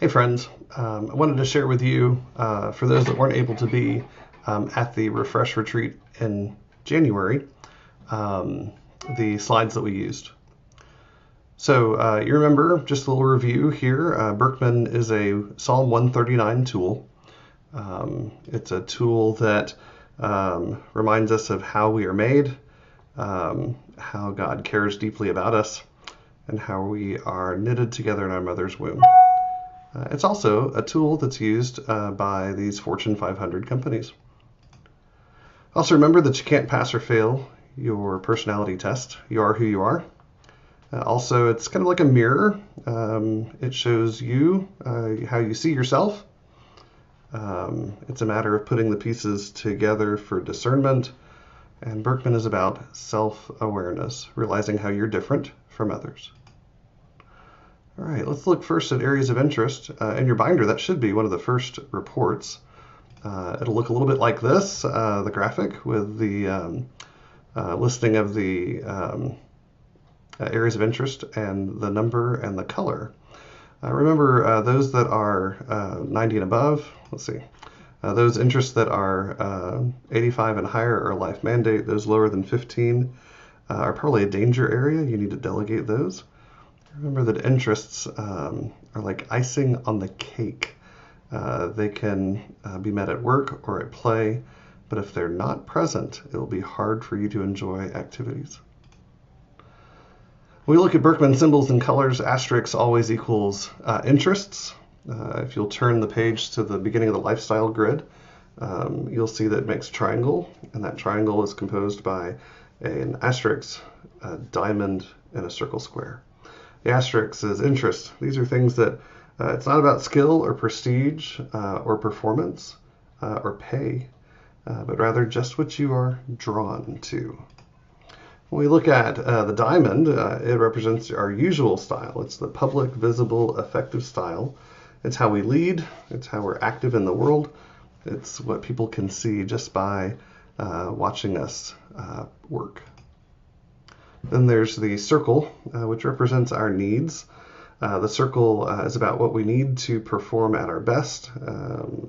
Hey friends, I wanted to share with you, for those that weren't able to be at the Refresh Retreat in January, um, the slides that we used. So you remember, just a little review here, Birkman is a Psalm 139 tool. It's a tool that reminds us of how we are made, how God cares deeply about us, and how we are knitted together in our mother's womb. It's also a tool that's used by these Fortune 500 companies. Also remember that you can't pass or fail your personality test. You are who you are. Also, it's kind of like a mirror. It shows you how you see yourself. It's a matter of putting the pieces together for discernment. And Birkman is about self-awareness, realizing how you're different from others. All right, let's look first at areas of interest. In your binder, that should be one of the first reports. It'll look a little bit like this, the graphic with the listing of the areas of interest and the number and the color. Remember, those that are 90 and above, let's see, those interests that are 85 and higher are life mandate. Those lower than 15 are probably a danger area. You need to delegate those. Remember that interests are like icing on the cake. They can be met at work or at play, but if they're not present, it'll be hard for you to enjoy activities. When we look at Birkman symbols and colors, asterisk always equals interests. If you'll turn the page to the beginning of the lifestyle grid, you'll see that it makes a triangle, and that triangle is composed by an asterisk, a diamond, and a circle square. The asterisk is interest. These are things that it's not about skill or prestige or performance or pay, but rather just what you are drawn to. When we look at the diamond, it represents our usual style. It's the public, visible, effective style. It's how we lead. It's how we're active in the world. It's what people can see just by watching us work. Then there's the circle, which represents our needs. The circle is about what we need to perform at our best.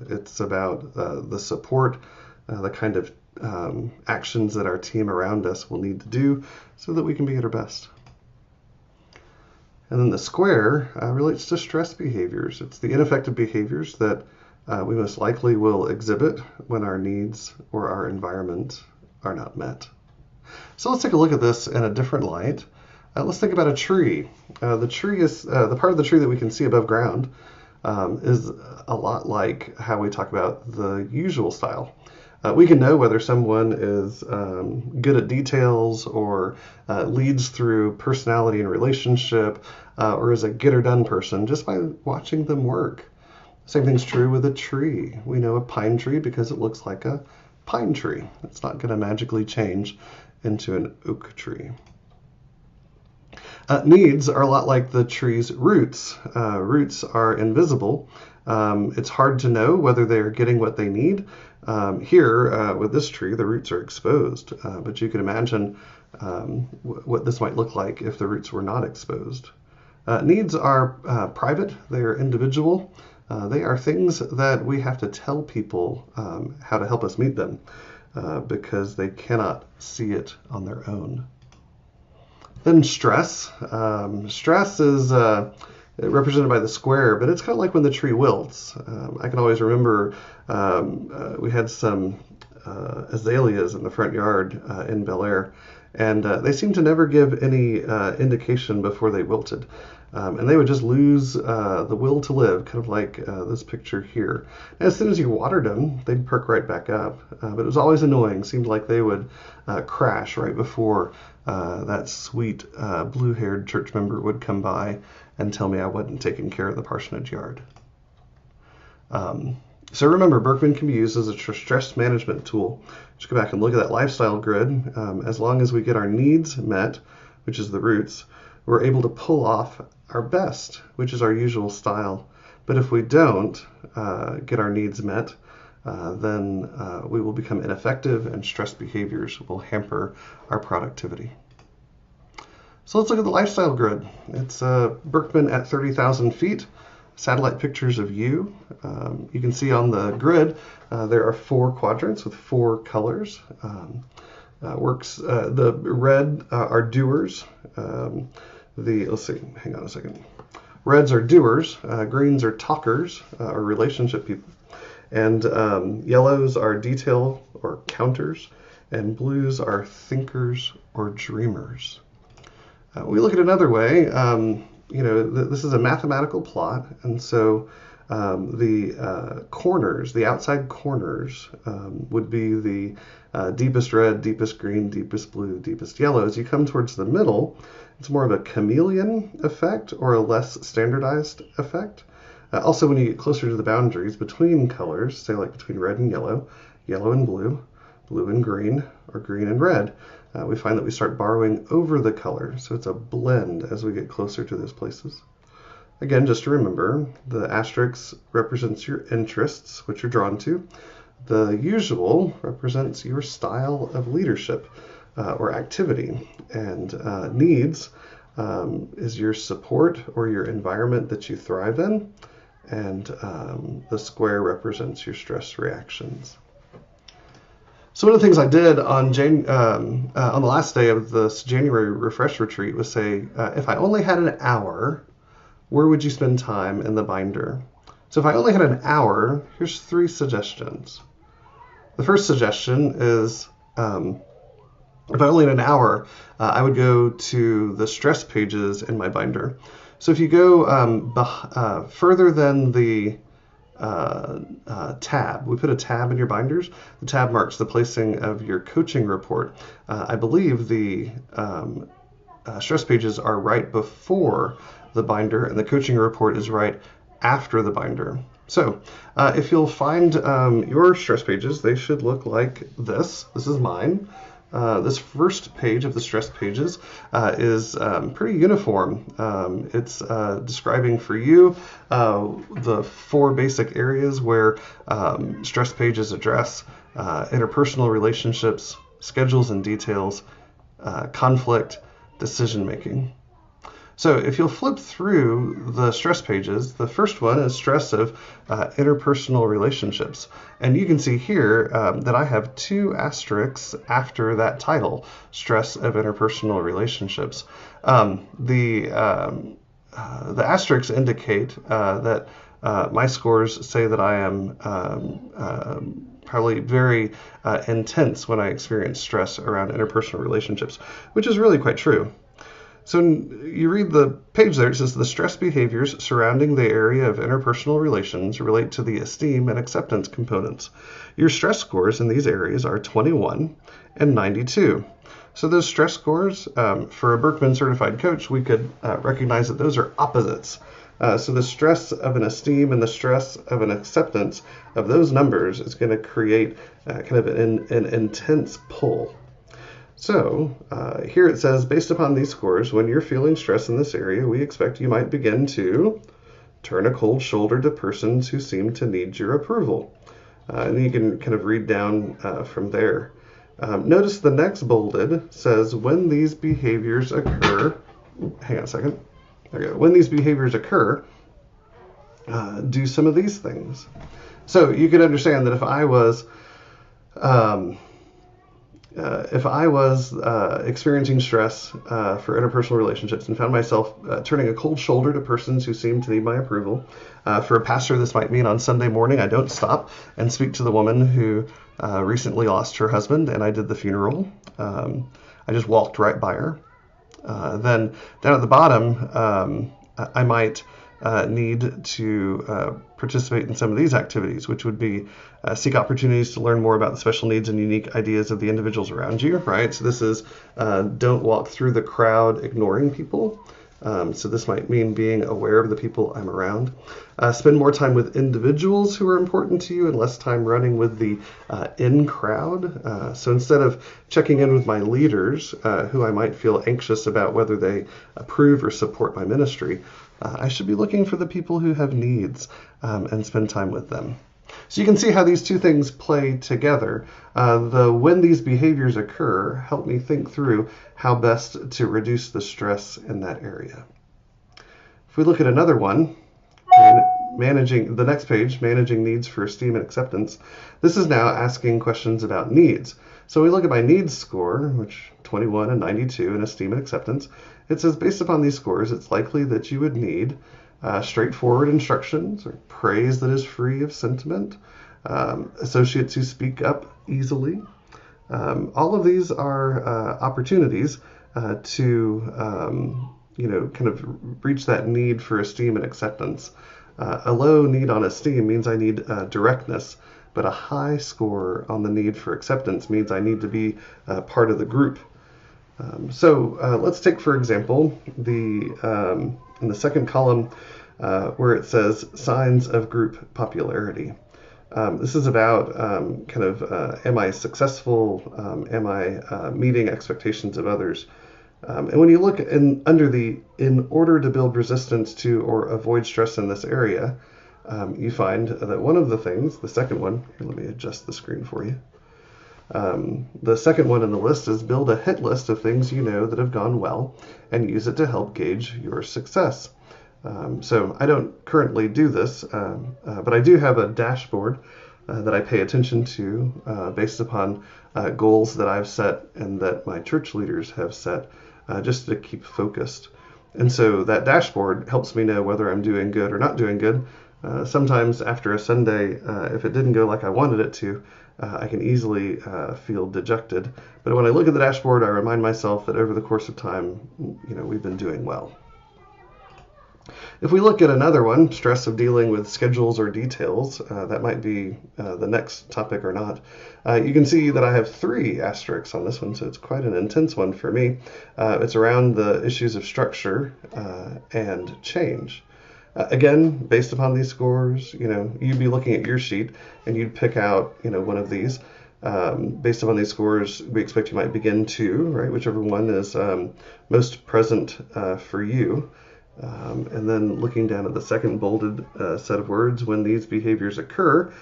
It's about the support, the kind of actions that our team around us will need to do so that we can be at our best. And then the square relates to stress behaviors. It's the ineffective behaviors that we most likely will exhibit when our needs or our environment are not met. So let's take a look at this in a different light. Let's think about a tree. The tree is the part of the tree that we can see above ground is a lot like how we talk about the usual style. We can know whether someone is good at details or leads through personality and relationship or is a get-her-done person just by watching them work. Same thing's true with a tree. We know a pine tree because it looks like a pine tree. It's not going to magically change into an oak tree. Needs are a lot like the tree's roots. Roots are invisible. It's hard to know whether they're getting what they need. Here, with this tree, the roots are exposed, but you can imagine what this might look like if the roots were not exposed. Needs are private. They are individual. They are things that we have to tell people how to help us meet them because they cannot see it on their own. Then stress. Stress is represented by the square, but it's kind of like when the tree wilts. I can always remember we had some azaleas in the front yard in Bel Air, and they seemed to never give any indication before they wilted. And they would just lose the will to live, kind of like this picture here. And as soon as you watered them, they'd perk right back up. But it was always annoying. Seemed like they would crash right before that sweet blue-haired church member would come by and tell me I wasn't taking care of the parsonage yard. So remember, Birkman can be used as a stress management tool. Just go back and look at that lifestyle grid. As long as we get our needs met, which is the roots, we're able to pull off our best, which is our usual style. But if we don't get our needs met, then we will become ineffective and stress behaviors will hamper our productivity. So let's look at the lifestyle grid. It's Birkman at 30,000 feet. satellite pictures of you. You can see on the grid there are 4 quadrants with 4 colors. The red are doers. Let's see, hang on a second. Reds are doers, greens are talkers or relationship people, and yellows are detail or counters, and blues are thinkers or dreamers. We look at another way. This is a mathematical plot, and so the corners, the outside corners, would be the deepest red, deepest green, deepest blue, deepest yellow. As you come towards the middle, it's more of a chameleon effect or a less standardized effect. Also, when you get closer to the boundaries between colors, say like between red and yellow, yellow and blue, blue and green, or green and red, we find that we start borrowing over the color. So it's a blend as we get closer to those places. Again, just to remember, the asterisk represents your interests, which you're drawn to. The usual represents your style of leadership or activity. And needs is your support or your environment that you thrive in. And the square represents your stress reactions. So one of the things I did on the last day of this January Refresh Retreat was say, if I only had an hour, where would you spend time in the binder? So if I only had an hour, here's 3 suggestions. The first suggestion is, if I only had an hour, I would go to the stress pages in my binder. So if you go further than the tab, we put a tab in your binders. The tab marks the placing of your coaching report. I believe the stress pages are right before the binder, and the coaching report is right after the binder. So if you'll find your stress pages, they should look like this. This is mine. This first page of the stress pages is pretty uniform. It's describing for you the 4 basic areas where stress pages address interpersonal relationships, schedules and details, conflict, decision making. So if you'll flip through the stress pages, the first one is stress of interpersonal relationships. And you can see here that I have 2 asterisks after that title, stress of interpersonal relationships. The asterisks indicate that my scores say that I am probably very intense when I experience stress around interpersonal relationships, which is really quite true. So you read the page there, it says the stress behaviors surrounding the area of interpersonal relations relate to the esteem and acceptance components. Your stress scores in these areas are 21 and 92. So those stress scores, for a Birkman certified coach, we could recognize that those are opposites. So the stress of an esteem and the stress of an acceptance of those numbers is going to create kind of an intense pull. So here it says, based upon these scores, when you're feeling stress in this area, we expect you might begin to turn a cold shoulder to persons who seem to need your approval. And you can kind of read down from there. Notice the next bolded says, when these behaviors occur, hang on a second. Okay, when these behaviors occur, do some of these things. So you can understand that if I was experiencing stress for interpersonal relationships and found myself turning a cold shoulder to persons who seem to need my approval, for a pastor, this might mean on Sunday morning I don't stop and speak to the woman who recently lost her husband, and I did the funeral. I just walked right by her. Then down at the bottom, I might need to participate in some of these activities, which would be seek opportunities to learn more about the special needs and unique ideas of the individuals around you, right? So this is don't walk through the crowd ignoring people. So this might mean being aware of the people I'm around. Spend more time with individuals who are important to you and less time running with the in crowd. So instead of checking in with my leaders, who I might feel anxious about whether they approve or support my ministry, I should be looking for the people who have needs and spend time with them. So you can see how these two things play together. When these behaviors occur, help me think through how best to reduce the stress in that area. If we look at another one, Managing the next page, managing needs for esteem and acceptance. This is now asking questions about needs. So we look at my needs score, which 21 and 92 in esteem and acceptance. It says based upon these scores, it's likely that you would need straightforward instructions or praise that is free of sentiment, associates who speak up easily. All of these are opportunities to kind of reach that need for esteem and acceptance. A low need on esteem means I need directness, but a high score on the need for acceptance means I need to be part of the group. So let's take, for example, in the second column where it says signs of group popularity. This is about am I successful? Am I meeting expectations of others? And when you look in order to build resistance to or avoid stress in this area, you find that one of the things, the second one, here, let me adjust the screen for you. The second one in the list is build a hit list of things you know that have gone well and use it to help gauge your success. So I don't currently do this, but I do have a dashboard that I pay attention to based upon goals that I've set and that my church leaders have set just to keep focused. And so that dashboard helps me know whether I'm doing good or not doing good. Sometimes after a Sunday, if it didn't go like I wanted it to, I can easily feel dejected. But when I look at the dashboard, I remind myself that over the course of time, we've been doing well. If we look at another one, stress of dealing with schedules or details, that might be the next topic or not. You can see that I have 3 asterisks on this one, so it's quite an intense one for me. It's around the issues of structure and change. Again, based upon these scores, you'd be looking at your sheet and you'd pick out, one of these. Based upon these scores, we expect you might begin to, right, whichever one is most present for you. And then looking down at the second bolded set of words, when these behaviors occur,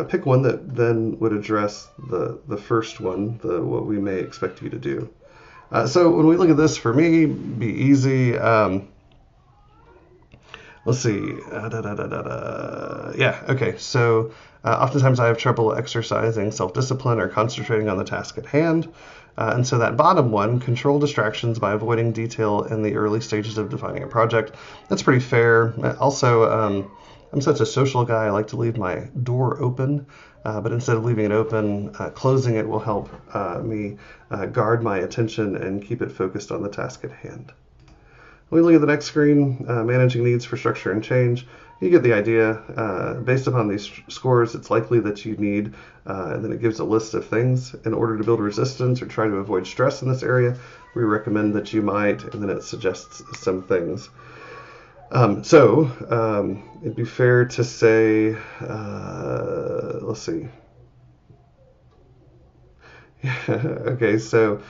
pick one that then would address the first one, what we may expect you to do. So when we look at this, for me, be easy. Let's see. Yeah, okay. So oftentimes I have trouble exercising self-discipline or concentrating on the task at hand. And so that bottom one, control distractions by avoiding detail in the early stages of defining a project, that's pretty fair. Also, I'm such a social guy. I like to leave my door open, but instead of leaving it open, closing it will help me guard my attention and keep it focused on the task at hand. When we look at the next screen, managing needs for structure and change, you get the idea. Based upon these scores, it's likely that you need, and then it gives a list of things. In order to build resistance or try to avoid stress in this area, we recommend that you might, and then it suggests some things. So it'd be fair to say, let's see. Okay, so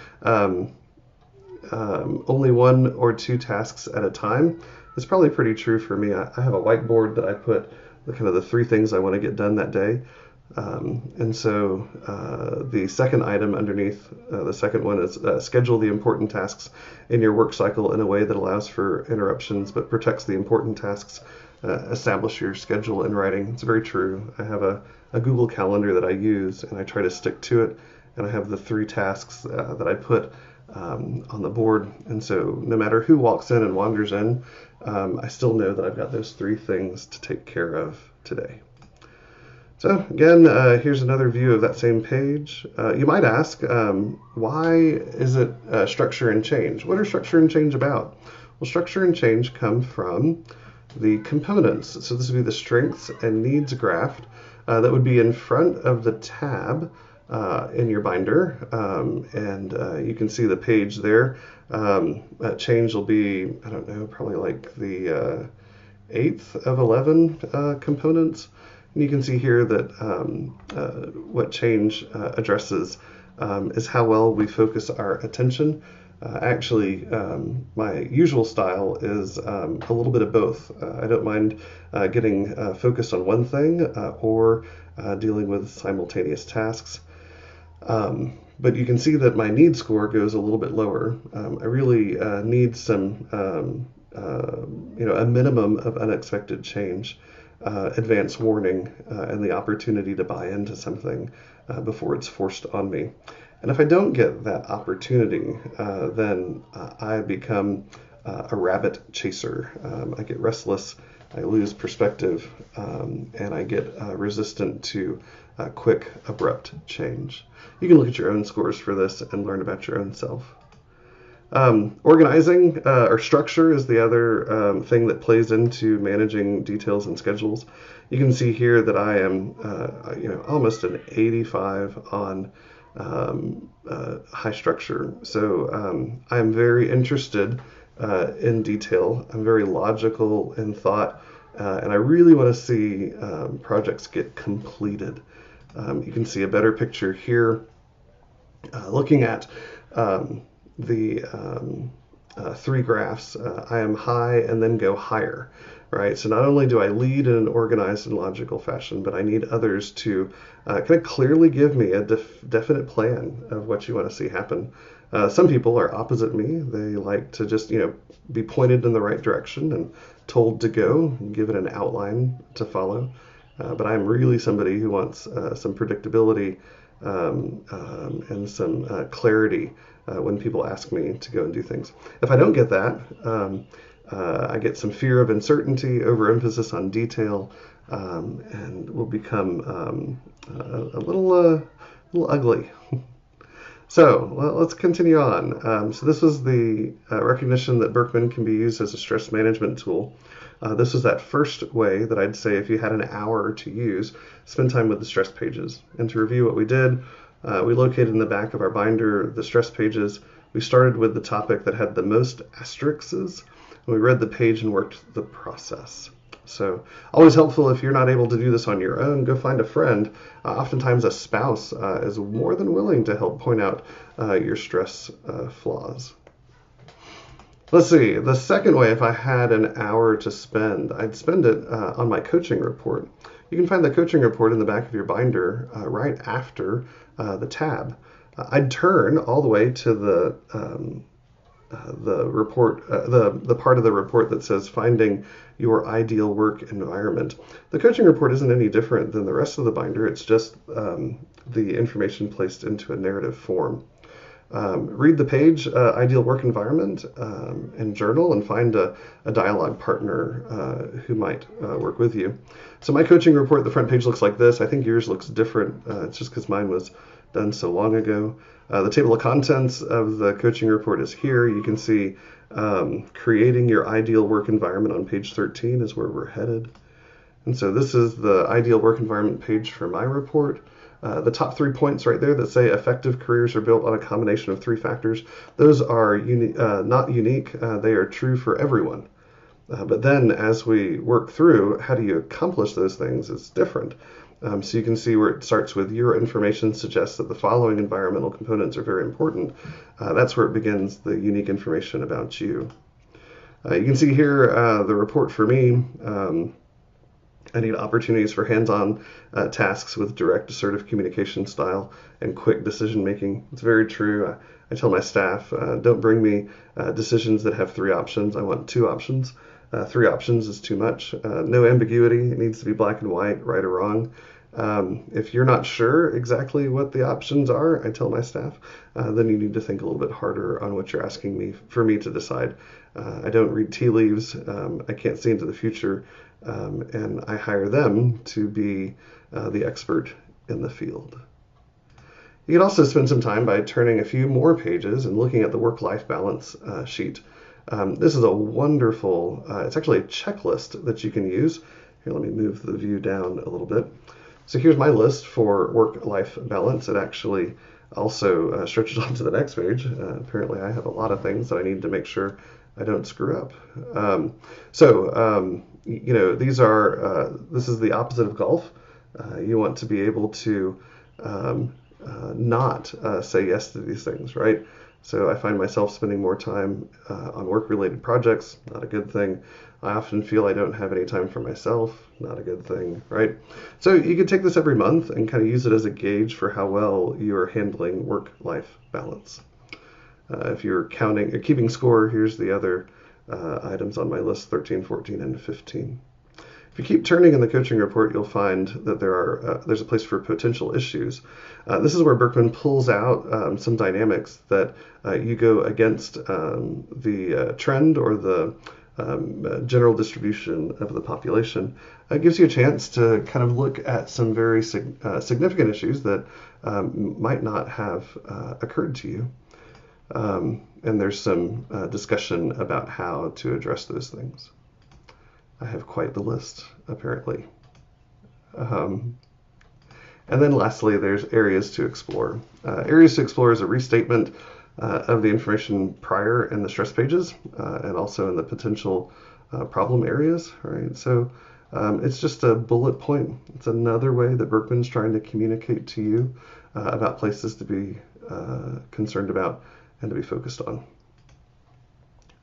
only 1 or 2 tasks at a time is probably pretty true for me. I have a whiteboard that I put the 3 things I want to get done that day. And so the second item underneath the second one is schedule the important tasks in your work cycle in a way that allows for interruptions but protects the important tasks. Establish your schedule in writing. It's very true. I have a Google Calendar that I use and I try to stick to it. And I have the 3 tasks that I put on the board, and so no matter who walks in and wanders in, I still know that I've got those 3 things to take care of today. So again, here's another view of that same page. You might ask, why is it structure and change? What are structure and change about? Well, structure and change come from the components. So this would be the strengths and needs graph that would be in front of the tab in your binder, and you can see the page there. Change will be, I don't know, probably like the 8th of 11 components. And you can see here that what change addresses is how well we focus our attention. Actually, my usual style is a little bit of both. I don't mind getting focused on one thing or dealing with simultaneous tasks. But you can see that my need score goes a little bit lower. I really need some a minimum of unexpected change, advance warning, and the opportunity to buy into something before it's forced on me. And if I don't get that opportunity, then I become a rabbit chaser. I get restless, I lose perspective, and I get resistant to quick, abrupt change. You can look at your own scores for this and learn about your own self. Organizing or structure is the other thing that plays into managing details and schedules. You can see here that I am, almost an 85 on high structure. So I'm very interested in detail. I'm very logical in thought, and I really want to see projects get completed. You can see a better picture here, looking at the three graphs. I am high and then go higher, right? So not only do I lead in an organized and logical fashion, but I need others to kind of clearly give me a definite plan of what you want to see happen. Some people are opposite me. They like to just, be pointed in the right direction and told to go and give it an outline to follow. But I'm really somebody who wants some predictability and some clarity when people ask me to go and do things. If I don't get that, I get some fear of uncertainty, overemphasis on detail, and will become a little ugly. So let's continue on. So this was the recognition that Birkman can be used as a stress management tool. This was that first way that I'd say if you had an hour to use, spend time with the stress pages. And to review what we did, we located in the back of our binder the stress pages. We started with the topic that had the most asterisks, and we read the page and worked the process. So always helpful if you're not able to do this on your own, go find a friend. Oftentimes a spouse is more than willing to help point out your stress flaws. Let's see, the second way, if I had an hour to spend, I'd spend it on my coaching report. You can find the coaching report in the back of your binder right after the tab. I'd turn all the way to the report, the part of the report that says finding your ideal work environment. The coaching report isn't any different than the rest of the binder. It's just the information placed into a narrative form. Read the page, ideal work environment, and journal, and find a dialogue partner who might work with you. So my coaching report, the front page looks like this. I think yours looks different. It's just because mine was done so long ago. The table of contents of the coaching report is here. You can see creating your ideal work environment on page 13 is where we're headed. And so this is the ideal work environment page for my report. The top 3 points right there that say effective careers are built on a combination of 3 factors. Those are not unique. They are true for everyone. But then as we work through, how do you accomplish those things? It's different. So you can see where it starts with your information suggests that the following environmental components are very important. That's where it begins, the unique information about you. You can see here the report for me. I need opportunities for hands-on tasks with direct, assertive communication style and quick decision making. It's very true. I tell my staff, don't bring me decisions that have 3 options. I want 2 options. 3 options is too much. No ambiguity. It needs to be black and white, right or wrong. If you're not sure exactly what the options are, I tell my staff, then you need to think a little bit harder on what you're asking for me to decide. I don't read tea leaves. I can't see into the future. And I hire them to be the expert in the field. You can also spend some time by turning a few more pages and looking at the work-life balance sheet. This is a wonderful, it's actually a checklist that you can use. Here, let me move the view down a little bit. So here's my list for work-life balance. It actually also stretches on to the next page. Apparently I have a lot of things that I need to make sure I don't screw up. These are, this is the opposite of golf. You want to be able to not say yes to these things, right? So I find myself spending more time on work-related projects, not a good thing. I often feel I don't have any time for myself, not a good thing, right? So you can take this every month and kind of use it as a gauge for how well you're handling work-life balance. If you're keeping score, here's the other items on my list, 13, 14, and 15. If you keep turning in the coaching report, you'll find that there's a place for potential issues. This is where Birkman pulls out some dynamics that you go against the trend or the general distribution of the population. It gives you a chance to kind of look at some very significant issues that might not have occurred to you. And there's some discussion about how to address those things. I have quite the list, apparently. And then lastly, there's areas to explore. Areas to explore is a restatement of the information prior in the stress pages and also in the potential problem areas, right? So it's just a bullet point. It's another way that Birkman's trying to communicate to you about places to be concerned about and to be focused on.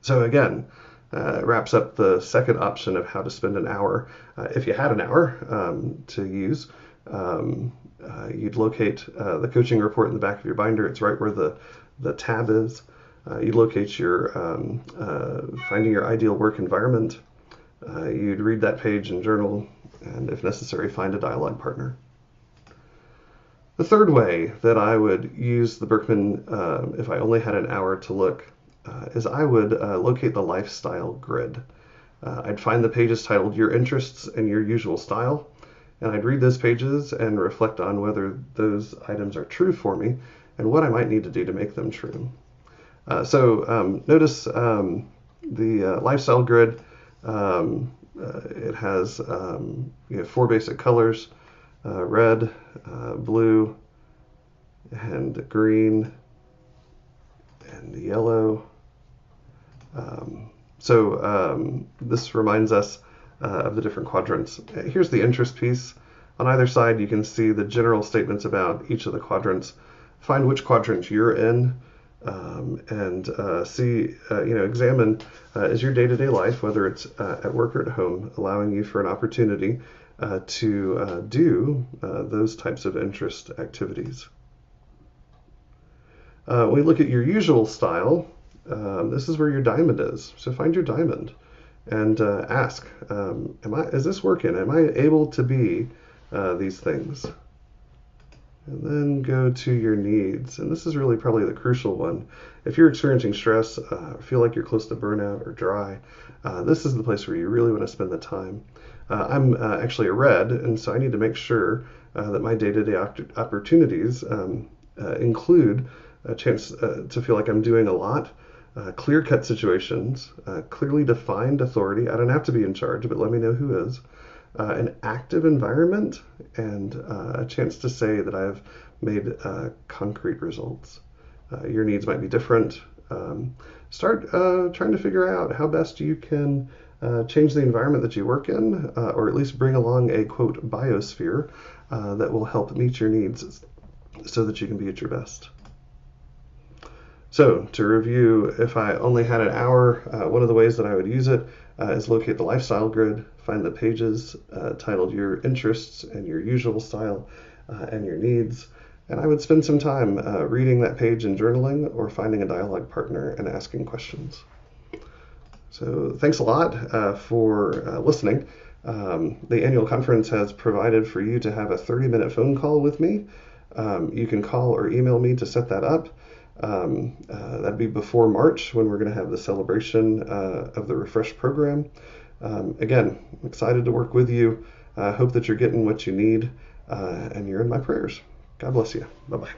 So again, wraps up the second option of how to spend an hour. If you had an hour to use, you'd locate the coaching report in the back of your binder. It's right where the tab is. You locate your finding your ideal work environment. You'd read that page and journal, and if necessary, find a dialogue partner. The third way that I would use the Birkman, if I only had an hour to look, is I would locate the lifestyle grid. I'd find the pages titled Your Interests and Your Usual Style, and I'd read those pages and reflect on whether those items are true for me and what I might need to do to make them true. So notice the lifestyle grid. It has 4 basic colors, red, blue, and green, and yellow. This reminds us of the different quadrants. Here's the interest piece. On either side, you can see the general statements about each of the quadrants. Find which quadrant you're in, and examine is your day-to-day life, whether it's at work or at home, allowing you for an opportunity to do those types of interest activities. When we look at your usual style, this is where your diamond is. So find your diamond and ask, is this working? Am I able to be these things? And then go to your needs. And this is really probably the crucial one. If you're experiencing stress, feel like you're close to burnout or dry, this is the place where you really want to spend the time. I'm actually a red, and so I need to make sure that my day-to-day opportunities include a chance to feel like I'm doing a lot, clear-cut situations, clearly defined authority. I don't have to be in charge, but let me know who is. An active environment, and a chance to say that I've made concrete results. Your needs might be different. Start trying to figure out how best you can change the environment that you work in, or at least bring along a, quote, biosphere that will help meet your needs so that you can be at your best. So to review, if I only had an hour, one of the ways that I would use it is locate the lifestyle grid, find the pages titled Your Interests and Your Usual Style and Your Needs, and I would spend some time reading that page and journaling or finding a dialogue partner and asking questions. So thanks a lot for listening. The annual conference has provided for you to have a 30-minute phone call with me. You can call or email me to set that up. That'd be before March, when we're going to have the celebration of the Refresh program. Again, I'm excited to work with you. Hope that you're getting what you need, and you're in my prayers. God bless you. Bye-bye.